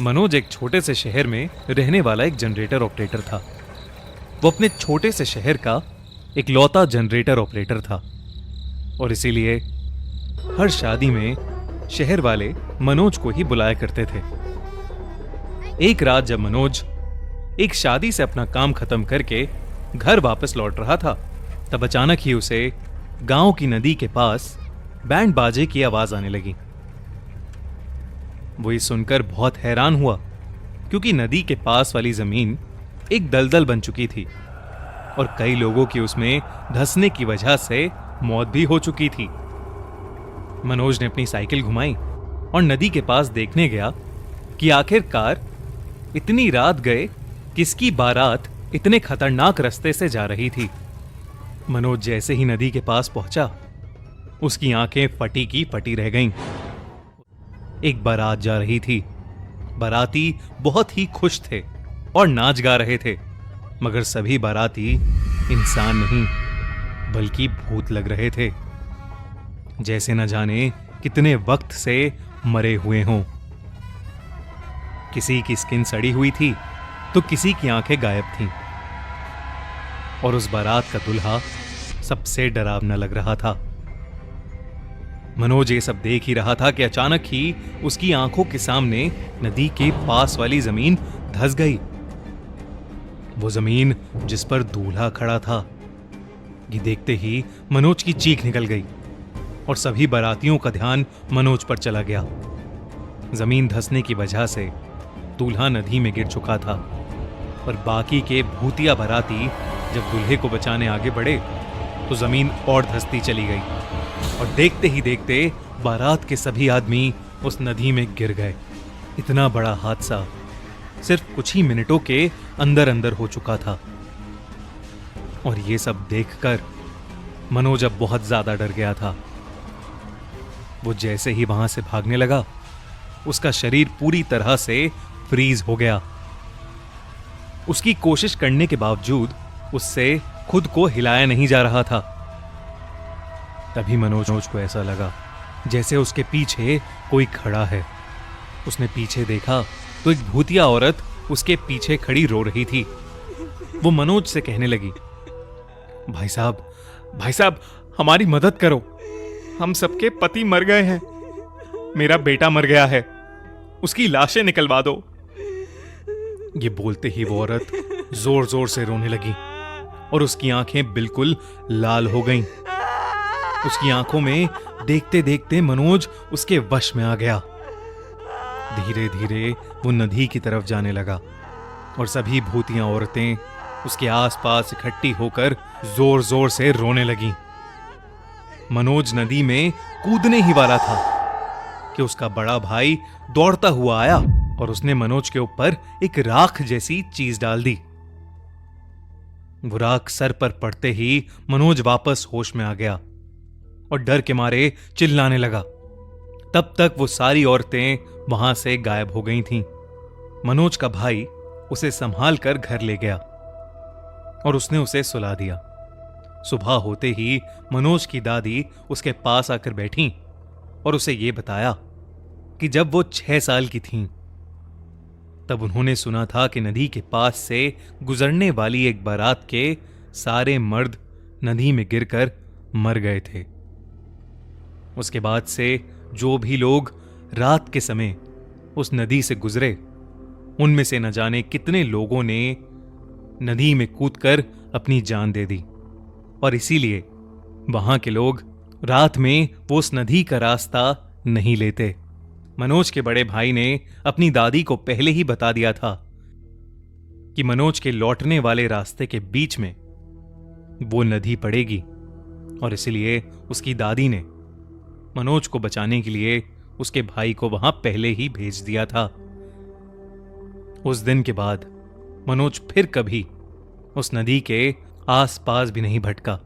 मनोज एक छोटे से शहर में रहने वाला एक जनरेटर ऑपरेटर था। वो अपने छोटे से शहर का इकलौता जनरेटर ऑपरेटर था और इसीलिए हर शादी में शहर वाले मनोज को ही बुलाया करते थे। एक रात जब मनोज एक शादी से अपना काम खत्म करके घर वापस लौट रहा था, तब अचानक ही उसे गांव की नदी के पास बैंड बाजे की आवाज आने लगी। वो ये सुनकर बहुत हैरान हुआ, क्योंकि नदी के पास वाली जमीन एक दलदल बन चुकी थी और कई लोगों की उसमें धंसने की वजह से मौत भी हो चुकी थी। मनोज ने अपनी साइकिल घुमाई और नदी के पास देखने गया कि आखिरकार इतनी रात गए किसकी बारात इतने खतरनाक रास्ते से जा रही थी। मनोज जैसे ही नदी के पास पहुंचा, उसकी आंखें फटी की फटी रह गईं। एक बारात जा रही थी। बाराती बहुत ही खुश थे और नाच गा रहे थे, मगर सभी बाराती इंसान नहीं बल्कि भूत लग रहे थे, जैसे न जाने कितने वक्त से मरे हुए हों। किसी की स्किन सड़ी हुई थी तो किसी की आंखें गायब थीं और उस बारात का दूल्हा सबसे डरावना लग रहा था। मनोज ये सब देख ही रहा था कि अचानक ही उसकी आंखों के सामने नदी के पास वाली जमीन धंस गई। वो जमीन जिस पर दूल्हा खड़ा था। ये देखते ही मनोज की चीख निकल गई और सभी बारातियों का ध्यान मनोज पर चला गया। जमीन धंसने की वजह से दूल्हा नदी में गिर चुका था और बाकी के भूतिया बाराती जब दूल्हे को बचाने आगे बढ़े तो जमीन और धंसती चली गई और देखते ही देखते बारात के सभी आदमी उस नदी में गिर गए। इतना बड़ा हादसा सिर्फ कुछ ही मिनटों के अंदर अंदर हो चुका था और ये सब देखकर मनोज अब बहुत ज्यादा डर गया था। वो जैसे ही वहां से भागने लगा, उसका शरीर पूरी तरह से फ्रीज हो गया। उसकी कोशिश करने के बावजूद उससे खुद को हिलाया नहीं जा रहा था। तभी मनोज को ऐसा लगा जैसे उसके पीछे कोई खड़ा है। उसने पीछे देखा तो एक भूतिया औरत उसके पीछे खड़ी रो रही थी। वो मनोज से कहने लगी, भाई साहब हमारी मदद करो, हम सबके पति मर गए हैं, मेरा बेटा मर गया है, उसकी लाशें निकलवा दो। ये बोलते ही वो औरत जोर जोर से रोने लगी और उसकी आंखें बिल्कुल लाल हो गईं। उसकी आंखों में देखते देखते मनोज उसके वश में आ गया। धीरे धीरे वो नदी की तरफ जाने लगा और सभी भूतियां औरतें उसके आसपास इकट्ठी होकर जोर जोर से रोने लगीं। मनोज नदी में कूदने ही वाला था कि उसका बड़ा भाई दौड़ता हुआ आया और उसने मनोज के ऊपर एक राख जैसी चीज डाल दी। वो राख सर पर पड़ते ही मनोज वापस होश में आ गया और डर के मारे चिल्लाने लगा। तब तक वो सारी औरतें वहां से गायब हो गई थीं। मनोज का भाई उसे संभाल कर घर ले गया और उसने उसे सुला दिया। सुबह होते ही मनोज की दादी उसके पास आकर बैठी और उसे यह बताया कि जब वो 6 साल की थीं, तब उन्होंने सुना था कि नदी के पास से गुजरने वाली एक बारात के सारे मर्द नदी में गिरकर मर गए थे। उसके बाद से जो भी लोग रात के समय उस नदी से गुजरे, उनमें से न जाने कितने लोगों ने नदी में कूदकर अपनी जान दे दी और इसीलिए वहां के लोग रात में वो उस नदी का रास्ता नहीं लेते। मनोज के बड़े भाई ने अपनी दादी को पहले ही बता दिया था कि मनोज के लौटने वाले रास्ते के बीच में वो नदी पड़ेगी और इसलिए उसकी दादी ने मनोज को बचाने के लिए उसके भाई को वहां पहले ही भेज दिया था। उस दिन के बाद मनोज फिर कभी उस नदी के आसपास भी नहीं भटका।